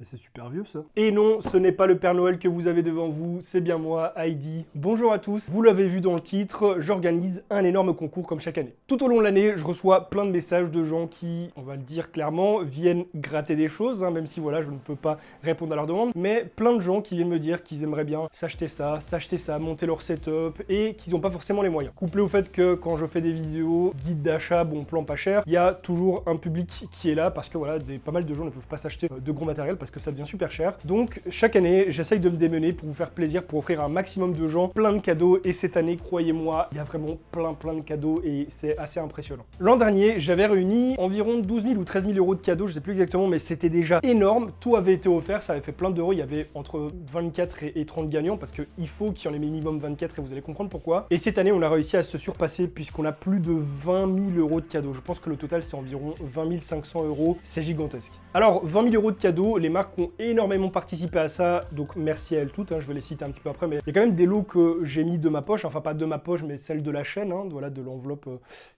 C'est super vieux ça. Et non, ce n'est pas le Père Noël que vous avez devant vous, c'est bien moi, Heidi. Bonjour à tous, vous l'avez vu dans le titre, j'organise un énorme concours comme chaque année. Tout au long de l'année, je reçois plein de messages de gens qui, on va le dire clairement, viennent gratter des choses, hein, même si voilà, je ne peux pas répondre à leurs demandes, mais plein de gens qui viennent me dire qu'ils aimeraient bien s'acheter ça, monter leur setup, et qu'ils n'ont pas forcément les moyens. Couplé au fait que quand je fais des vidéos, guide d'achat, bon plan pas cher, il y a toujours un public qui est là parce que voilà, pas mal de gens ne peuvent pas s'acheter de gros matériel parce que ça devient super cher. Donc chaque année, j'essaye de me démener pour vous faire plaisir, pour offrir à un maximum de gens plein de cadeaux. Et cette année, croyez-moi, il y a vraiment plein de cadeaux et c'est assez impressionnant. L'an dernier, j'avais réuni environ 12 000 ou 13 000 euros de cadeaux, je sais plus exactement, mais c'était déjà énorme. Tout avait été offert, ça avait fait plein d'euros. Il y avait entre 24 et 30 gagnants parce qu'il faut qu'il y en ait minimum 24 et vous allez comprendre pourquoi. Et cette année, on a réussi à se surpasser puisqu'on a plus de 20 000 euros de cadeaux. Je pense que le total, c'est environ 20 500 euros. C'est gigantesque. Alors, 20 000 euros de cadeaux, les marques ont énormément participé à ça, donc merci à elles toutes, hein, je vais les citer un petit peu après, mais il y a quand même des lots que j'ai mis de ma poche, enfin pas de ma poche, mais celle de la chaîne, hein, voilà, de l'enveloppe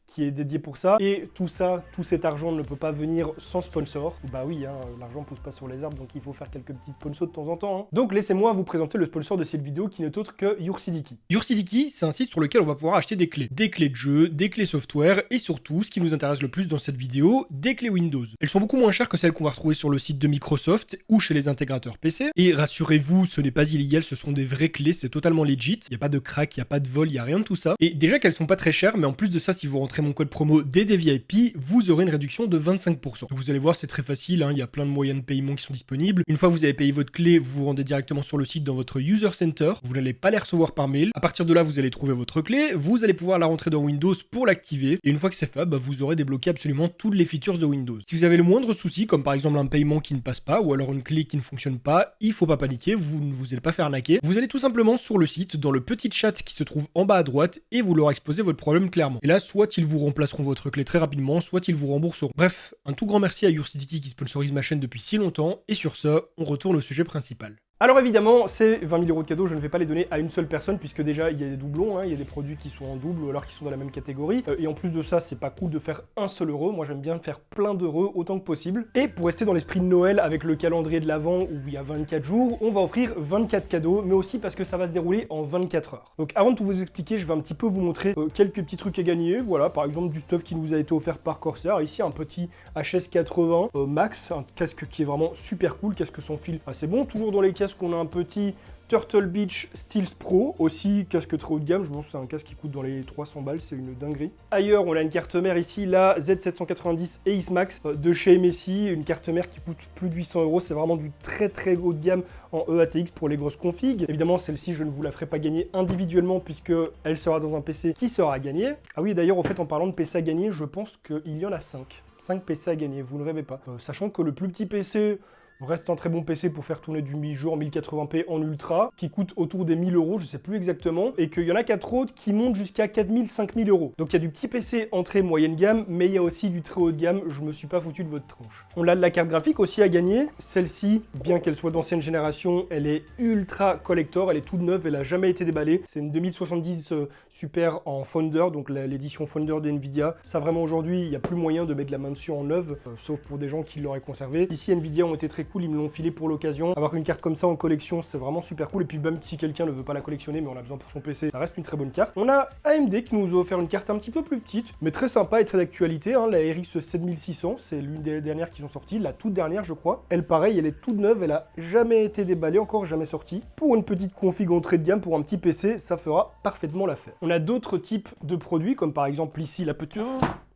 qui est dédiée pour ça. Et tout ça, tout cet argent ne peut pas venir sans sponsor. Bah oui, hein, l'argent pousse pas sur les arbres, donc il faut faire quelques petits sponsors de temps en temps. Hein. Donc laissez-moi vous présenter le sponsor de cette vidéo qui n'est autre que YourCDKey. YourCDKey, c'est un site sur lequel on va pouvoir acheter des clés de jeu, des clés software et surtout, ce qui nous intéresse le plus dans cette vidéo, des clés Windows. Elles sont beaucoup moins chères que celles qu'on va retrouver sur le site de Microsoft ou chez les intégrateurs PC. Et rassurez-vous, ce n'est pas illégal, ce sont des vraies clés, c'est totalement legit. Il n'y a pas de crack, il n'y a pas de vol, il n'y a rien de tout ça. Et déjà qu'elles sont pas très chères, mais en plus de ça, si vous rentrez mon code promo DDVIP, vous aurez une réduction de 25%. Donc vous allez voir, c'est très facile, hein, il y a plein de moyens de paiement qui sont disponibles. Une fois que vous avez payé votre clé, vous vous rendez directement sur le site dans votre User Center. Vous n'allez pas les recevoir par mail. À partir de là, vous allez trouver votre clé, vous allez pouvoir la rentrer dans Windows pour l'activer. Et une fois que c'est fait, vous aurez débloqué absolument toutes les features de Windows. Si vous avez le moindre souci, comme par exemple un paiement qui ne passe pas, ou alors une clé qui ne fonctionne pas, il faut pas paniquer, vous ne vous allez pas faire arnaquer. Vous allez tout simplement sur le site, dans le petit chat qui se trouve en bas à droite, et vous leur exposez votre problème clairement. Et là, soit ils vous remplaceront votre clé très rapidement, soit ils vous rembourseront. Bref, un tout grand merci à YourCDKey qui sponsorise ma chaîne depuis si longtemps, et sur ce, on retourne au sujet principal. Alors évidemment, ces 20 000 euros de cadeaux, je ne vais pas les donner à une seule personne, puisque déjà, il y a des doublons, hein, il y a des produits qui sont en double, ou alors qui sont dans la même catégorie. Et en plus de ça, c'est pas cool de faire un seul euro. Moi, j'aime bien faire plein d'euros autant que possible. Et pour rester dans l'esprit de Noël, avec le calendrier de l'Avent, où il y a 24 jours, on va offrir 24 cadeaux, mais aussi parce que ça va se dérouler en 24 heures. Donc avant de tout vous expliquer, je vais un petit peu vous montrer quelques petits trucs à gagner. Voilà, par exemple, du stuff qui nous a été offert par Corsair. Ici, un petit HS80 Max, un casque qui est vraiment super cool, casque sans fil assez bon. Toujours dans les casques, on a un petit Turtle Beach Steels Pro, aussi casque très haut de gamme, je pense que c'est un casque qui coûte dans les 300 balles, c'est une dinguerie. Ailleurs, on a une carte mère ici, la Z790 EX Max de chez MSI, une carte mère qui coûte plus de 800 euros, c'est vraiment du très haut de gamme en EATX pour les grosses configs. Évidemment, celle-ci, je ne vous la ferai pas gagner individuellement puisque elle sera dans un PC qui sera gagné. Ah oui, d'ailleurs, en fait, en parlant de PC à gagner, je pense qu'il y en a 5. 5 PC à gagner, vous ne rêvez pas. Sachant que le plus petit PC reste un très bon PC pour faire tourner du mi-jour 1080p en ultra, qui coûte autour des 1000 euros, je sais plus exactement, et qu'il y en a 4 autres qui montent jusqu'à 4000, 5000 euros. Donc il y a du petit PC entrée moyenne gamme, mais il y a aussi du très haut de gamme, je me suis pas foutu de votre tronche. On a de la carte graphique aussi à gagner, celle-ci, bien qu'elle soit d'ancienne génération, elle est ultra collector, elle est toute neuve, elle a jamais été déballée. C'est une 2070 Super en Founder, donc l'édition Founder de Nvidia. Ça vraiment aujourd'hui, il n'y a plus moyen de mettre la main dessus en neuve, sauf pour des gens qui l'auraient conservé. Ici Nvidia ont été très cool, ils me l'ont filé pour l'occasion. Avoir une carte comme ça en collection, c'est vraiment super cool. Et puis même si quelqu'un ne veut pas la collectionner, mais on a besoin pour son PC, ça reste une très bonne carte. On a AMD qui nous a offert une carte un petit peu plus petite, mais très sympa et très d'actualité. Hein. La RX 7600, c'est l'une des dernières qui sont sorties, la toute dernière je crois. Elle pareil, elle est toute neuve, elle a jamais été déballée, encore jamais sortie. Pour une petite config entrée de gamme pour un petit PC, ça fera parfaitement l'affaire. On a d'autres types de produits, comme par exemple ici la petite...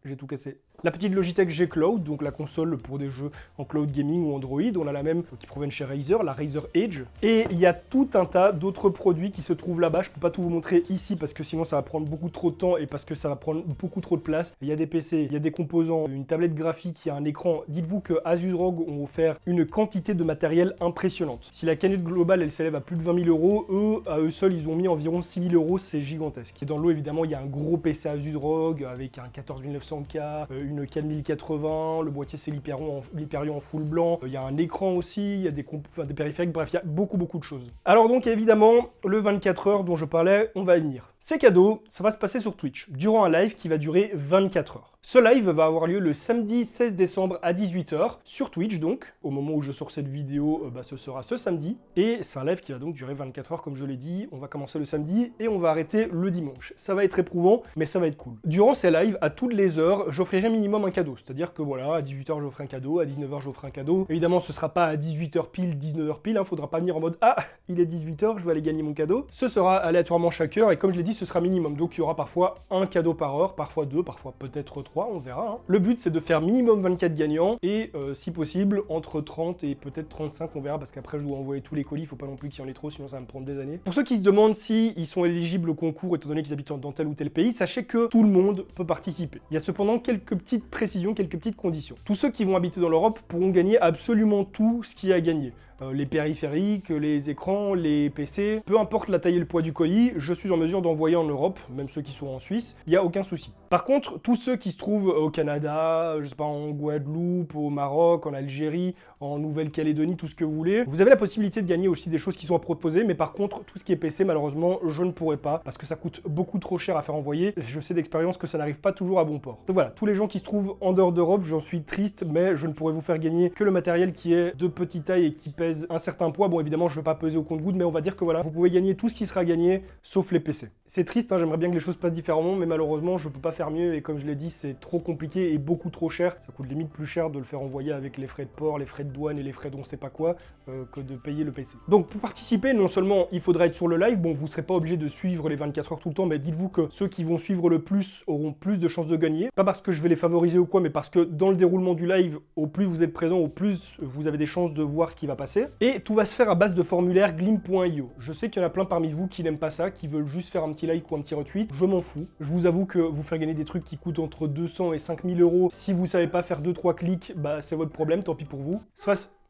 J'ai tout cassé. La petite Logitech G Cloud, donc la console pour des jeux en cloud gaming ou Android. On a la même qui provient de chez Razer, la Razer Edge. Et il y a tout un tas d'autres produits qui se trouvent là-bas. Je ne peux pas tout vous montrer ici parce que sinon ça va prendre beaucoup trop de temps et parce que ça va prendre beaucoup trop de place. Il y a des PC, il y a des composants, une tablette graphique, il y a un écran. Dites-vous que ASUSRoG ont offert une quantité de matériel impressionnante. Si la cagnotte globale elle s'élève à plus de 20 000 euros, eux, à eux seuls, ils ont mis environ 6 000 euros. C'est gigantesque. Et dans l'eau, évidemment, il y a un gros PC ASUSRoG avec un 14900K, une 4080, le boîtier c'est l'Hyperion en full blanc, il y a un écran aussi, il y a des périphériques, bref, il y a beaucoup de choses. Alors donc évidemment, le 24 heures dont je parlais, on va y venir. Ces cadeaux, ça va se passer sur Twitch, durant un live qui va durer 24 heures. Ce live va avoir lieu le samedi 16 décembre à 18 h, sur Twitch donc. Au moment où je sors cette vidéo, ce sera ce samedi. Et c'est un live qui va donc durer 24 heures, comme je l'ai dit. On va commencer le samedi et on va arrêter le dimanche. Ça va être éprouvant, mais ça va être cool. Durant ces lives, à toutes les heures, j'offrirai minimum un cadeau. C'est-à-dire que voilà, à 18 h j'offre un cadeau, à 19 h j'offre un cadeau. Évidemment, ce sera pas à 18 h pile, 19 h pile. Faudra pas venir en mode « Ah, il est 18 h, je vais aller gagner mon cadeau ». Ce sera aléatoirement chaque heure et comme je l'ai dit, ce sera minimum. Donc il y aura parfois un cadeau par heure, parfois deux, parfois peut-être trois, on verra. Le but, c'est de faire minimum 24 gagnants et si possible, entre 30 et peut-être 35, on verra, parce qu'après, je dois envoyer tous les colis. Il faut pas non plus qu'il y en ait trop, sinon ça va me prendre des années. Pour ceux qui se demandent s'ils sont éligibles au concours, étant donné qu'ils habitent dans tel ou tel pays, sachez que tout le monde peut participer. Il y a cependant quelques petites précisions, quelques petites conditions. Tous ceux qui vont habiter dans l'Europe pourront gagner absolument tout ce qu'il y a à gagner. Les périphériques, les écrans, les PC, peu importe la taille et le poids du colis, je suis en mesure d'envoyer en Europe, même ceux qui sont en Suisse, il n'y a aucun souci. Par contre, tous ceux qui se trouvent au Canada, je sais pas, en Guadeloupe, au Maroc, en Algérie, en Nouvelle-Calédonie, tout ce que vous voulez, vous avez la possibilité de gagner aussi des choses qui sont à proposer, mais par contre, tout ce qui est PC, malheureusement, je ne pourrai pas, parce que ça coûte beaucoup trop cher à faire envoyer. Je sais d'expérience que ça n'arrive pas toujours à bon port. Donc voilà, tous les gens qui se trouvent en dehors d'Europe, j'en suis triste, mais je ne pourrai vous faire gagner que le matériel qui est de petite taille et qui pèse un certain poids. Bon, évidemment, je ne vais pas peser au compte-gouttes, mais on va dire que voilà, vous pouvez gagner tout ce qui sera gagné, sauf les PC. C'est triste, hein, j'aimerais bien que les choses passent différemment, mais malheureusement, je peux pas faire mieux, et comme je l'ai dit, c'est trop compliqué et beaucoup trop cher. Ça coûte limite plus cher de le faire envoyer avec les frais de port, les frais de douane et les frais d'on sait pas quoi, que de payer le PC. Donc, pour participer, non seulement il faudra être sur le live, bon, vous serez pas obligé de suivre les 24 heures tout le temps, mais dites-vous que ceux qui vont suivre le plus auront plus de chances de gagner. Pas parce que je vais les favoriser ou quoi, mais parce que dans le déroulement du live, au plus vous êtes présent, au plus vous avez des chances de voir ce qui va passer. Et tout va se faire à base de formulaire glim.io. Je sais qu'il y en a plein parmi vous qui n'aiment pas ça, qui veulent juste faire un petit like ou un petit retweet. Je m'en fous. Je vous avoue que vous faire gagner des trucs qui coûtent entre 200 et 5000 euros, si vous savez pas faire 2-3 clics, bah c'est votre problème, tant pis pour vous.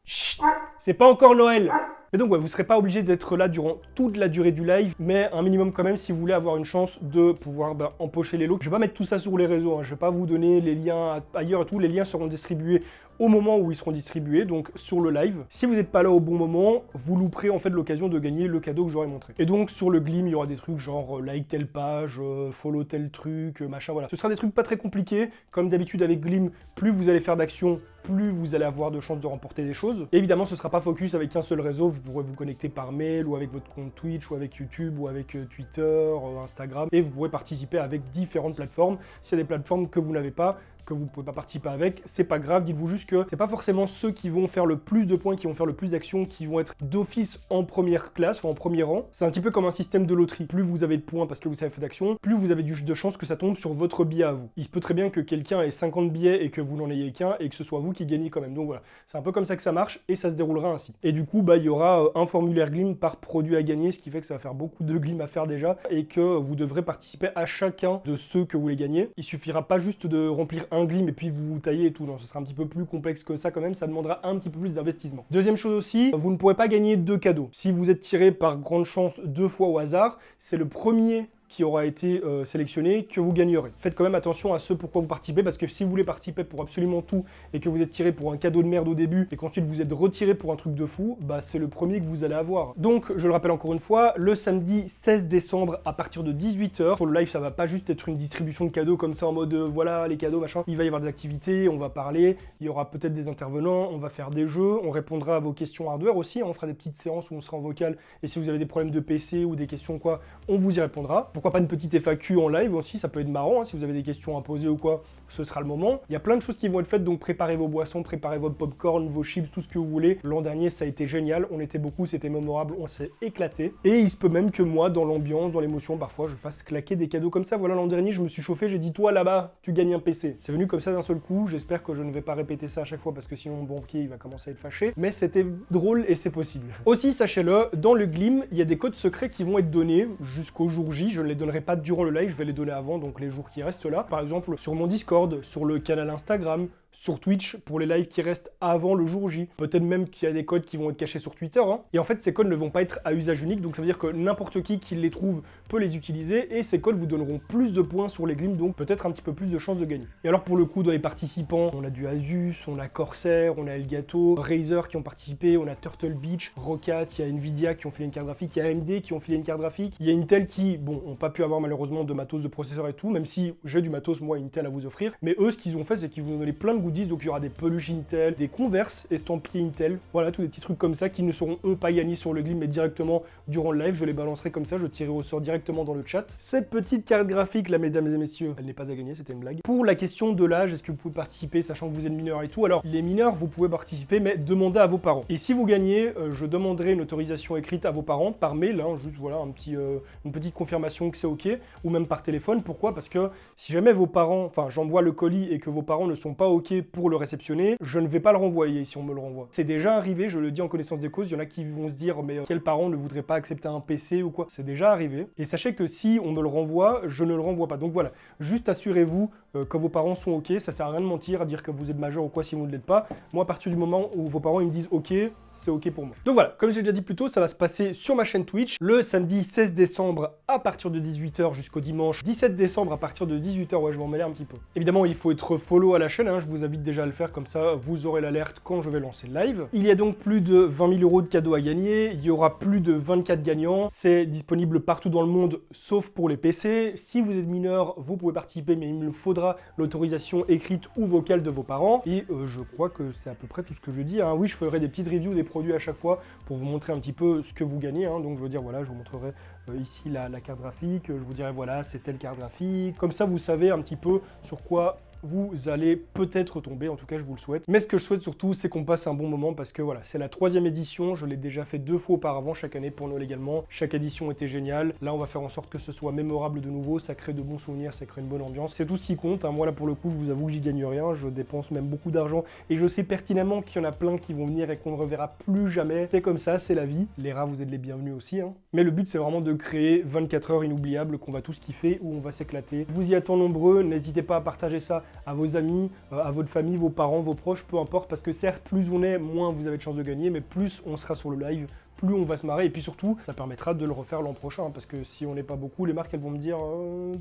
Chut, c'est pas encore Noël. Mais donc ouais, vous serez pas obligé d'être là durant toute la durée du live, mais un minimum quand même si vous voulez avoir une chance de pouvoir empocher les lots. Je vais pas mettre tout ça sur les réseaux, hein. Je vais pas vous donner les liens ailleurs et tout, les liens seront distribués au moment où ils seront distribués, donc sur le live. Si vous n'êtes pas là au bon moment, vous louperez en fait l'occasion de gagner le cadeau que j'aurai montré. Et donc sur le Glim, il y aura des trucs genre like telle page, follow tel truc, machin, voilà. Ce sera des trucs pas très compliqués. Comme d'habitude avec Glim, plus vous allez faire d'actions, plus vous allez avoir de chances de remporter des choses. Et évidemment, ce sera pas focus avec un seul réseau. Vous pourrez vous connecter par mail ou avec votre compte Twitch ou avec YouTube ou avec Twitter, Instagram. Et vous pourrez participer avec différentes plateformes. S'il y a des plateformes que vous n'avez pas, que vous ne pouvez pas participer avec, c'est pas grave, dites-vous juste que c'est pas forcément ceux qui vont faire le plus de points, qui vont faire le plus d'actions, qui vont être d'office en première classe, enfin en premier rang. C'est un petit peu comme un système de loterie. Plus vous avez de points parce que vous avez fait d'actions, plus vous avez de chances que ça tombe sur votre billet à vous. Il se peut très bien que quelqu'un ait 50 billets et que vous n'en ayez qu'un et que ce soit vous qui gagnez quand même. Donc voilà, c'est un peu comme ça que ça marche et ça se déroulera ainsi. Et du coup, il y aura un formulaire Glim par produit à gagner, ce qui fait que ça va faire beaucoup de Glim à faire déjà et que vous devrez participer à chacun de ceux que vous voulez gagner. Il suffira pas juste de remplir un Glim et puis vous taillez et tout. Non, ce sera un petit peu plus complexe que ça quand même, ça demandera un petit peu plus d'investissement. Deuxième chose aussi, vous ne pourrez pas gagner 2 cadeaux. Si vous êtes tiré par grande chance 2 fois au hasard, c'est le premier qui aura été sélectionné que vous gagnerez. Faites quand même attention à ce pourquoi vous participez, parce que si vous voulez participer pour absolument tout et que vous êtes tiré pour un cadeau de merde au début et qu'ensuite vous êtes retiré pour un truc de fou, c'est le premier que vous allez avoir. Donc je le rappelle encore une fois, le samedi 16 décembre à partir de 18 h, sur le live ça va pas juste être une distribution de cadeaux comme ça en mode voilà les cadeaux machin, il va y avoir des activités, on va parler, il y aura peut-être des intervenants, on va faire des jeux, on répondra à vos questions hardware aussi, on fera des petites séances où on sera en vocal et si vous avez des problèmes de PC ou des questions quoi, on vous y répondra. Pourquoi pas une petite FAQ en live aussi, ça peut être marrant, hein, si vous avez des questions à poser ou quoi, ce sera le moment. Il y a plein de choses qui vont être faites, donc préparez vos boissons, préparez votre popcorn, vos chips, tout ce que vous voulez. L'an dernier, ça a été génial, on était beaucoup, c'était mémorable, on s'est éclaté. Et il se peut même que moi, dans l'ambiance, dans l'émotion, parfois, je fasse claquer des cadeaux comme ça. Voilà, l'an dernier, je me suis chauffé, j'ai dit, toi là-bas, tu gagnes un PC. C'est venu comme ça d'un seul coup, j'espère que je ne vais pas répéter ça à chaque fois, parce que sinon mon banquier, il va commencer à être fâché. Mais c'était drôle et c'est possible. Aussi, sachez-le, dans le Glim, il y a des codes secrets qui vont être donnés jusqu'au jour J. Je ne les donnerai pas durant le live, je vais les donner avant, donc les jours qui restent là. Par exemple, sur mon Discord, sur le canal Instagram, sur Twitch pour les lives qui restent avant le jour J. Peut-être même qu'il y a des codes qui vont être cachés sur Twitter, hein. Et en fait, ces codes ne vont pas être à usage unique, donc ça veut dire que n'importe qui les trouve peut les utiliser, et ces codes vous donneront plus de points sur les glims, donc peut-être un petit peu plus de chances de gagner. Et alors pour le coup, dans les participants, on a du Asus, on a Corsair, on a Elgato, Razer qui ont participé, on a Turtle Beach, Roccat, il y a Nvidia qui ont filé une carte graphique, il y a AMD qui ont filé une carte graphique, il y a Intel qui, bon, n'ont pas pu avoir malheureusement de matos de processeur et tout, même si j'ai du matos, moi, Intel à vous offrir, mais eux, ce qu'ils ont fait, c'est qu'ils vous ont donné plein de goodies, donc il y aura des peluches Intel, des Converse estampillés Intel, voilà, tous des petits trucs comme ça qui ne seront eux pas gagnés sur le glim, mais directement durant le live, je les balancerai comme ça, je tirerai au sort directement dans le chat. Cette petite carte graphique là, mesdames et messieurs, elle n'est pas à gagner, c'était une blague. Pour la question de l'âge, est-ce que vous pouvez participer, sachant que vous êtes mineur et tout, alors les mineurs, vous pouvez participer, mais demandez à vos parents. Et si vous gagnez, je demanderai une autorisation écrite à vos parents par mail, hein, juste voilà, une petite confirmation que c'est ok, ou même par téléphone. Pourquoi? Parce que si jamais vos parents, enfin j'envoie le colis et que vos parents ne sont pas ok pour le réceptionner, je ne vais pas le renvoyer si on me le renvoie. C'est déjà arrivé, je le dis en connaissance des causes, il y en a qui vont se dire mais quel parent ne voudrait pas accepter un PC ou quoi? C'est déjà arrivé. Et sachez que si on me le renvoie, je ne le renvoie pas. Donc voilà, juste assurez-vous que vos parents sont ok, ça sert à rien de mentir, à dire que vous êtes majeur ou quoi si vous ne l'êtes pas. Moi, à partir du moment où vos parents ils me disent ok, c'est ok pour moi. Donc voilà, comme j'ai déjà dit plus tôt, ça va se passer sur ma chaîne Twitch le samedi 16 décembre à partir de 18h jusqu'au dimanche 17 décembre à partir de 18h. Ouais, je vais m'en mêler un petit peu. Évidemment, il faut être follow à la chaîne, hein, je vous invite déjà à le faire, comme ça vous aurez l'alerte quand je vais lancer le live. Il y a donc plus de 20 000 € de cadeaux à gagner, il y aura plus de 24 gagnants, c'est disponible partout dans le monde sauf pour les PC. Si vous êtes mineur, vous pouvez participer, mais il me faudra l'autorisation écrite ou vocale de vos parents. Et je crois que c'est à peu près tout ce que je dis, hein. Oui, je ferai des petites reviews des produits à chaque fois pour vous montrer un petit peu ce que vous gagnez, hein. Donc je veux dire, voilà, je vous montrerai ici la carte graphique, je vous dirai voilà, c'est telle carte graphique. Comme ça, vous savez un petit peu sur quoi vous allez peut-être tomber, en tout cas je vous le souhaite. Mais ce que je souhaite surtout, c'est qu'on passe un bon moment parce que voilà, c'est la 3e édition, je l'ai déjà fait 2 fois auparavant chaque année pour Noël également. Chaque édition était géniale. Là, on va faire en sorte que ce soit mémorable de nouveau, ça crée de bons souvenirs, ça crée une bonne ambiance. C'est tout ce qui compte, hein. Moi là pour le coup, je vous avoue que j'y gagne rien, je dépense même beaucoup d'argent et je sais pertinemment qu'il y en a plein qui vont venir et qu'on ne reverra plus jamais. C'est comme ça, c'est la vie. Les rats, vous êtes les bienvenus aussi, hein. Mais le but, c'est vraiment de créer 24 heures inoubliables qu'on va tous kiffer, où on va s'éclater. Je vous y attends nombreux, n'hésitez pas à partager ça à vos amis, à votre famille, vos parents, vos proches, peu importe, parce que certes, plus on est, moins vous avez de chances de gagner, mais plus on sera sur le live, plus on va se marrer, et puis surtout, ça permettra de le refaire l'an prochain, parce que si on n'est pas beaucoup, les marques, elles vont me dire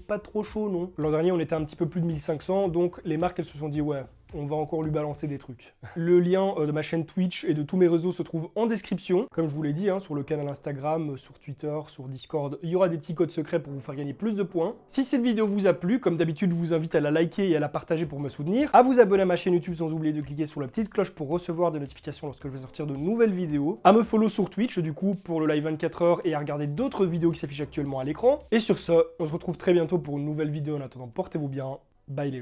pas trop chaud, non. L'an dernier, on était un petit peu plus de 1500, donc les marques, elles se sont dit, ouais, on va encore lui balancer des trucs. Le lien de ma chaîne Twitch et de tous mes réseaux se trouve en description. Comme je vous l'ai dit, hein, sur le canal Instagram, sur Twitter, sur Discord, il y aura des petits codes secrets pour vous faire gagner plus de points. Si cette vidéo vous a plu, comme d'habitude, je vous invite à la liker et à la partager pour me soutenir, à vous abonner à ma chaîne YouTube sans oublier de cliquer sur la petite cloche pour recevoir des notifications lorsque je vais sortir de nouvelles vidéos, à me follow sur Twitch, du coup, pour le live 24 heures et à regarder d'autres vidéos qui s'affichent actuellement à l'écran. Et sur ce, on se retrouve très bientôt pour une nouvelle vidéo. En attendant, portez-vous bien. Bye les gens.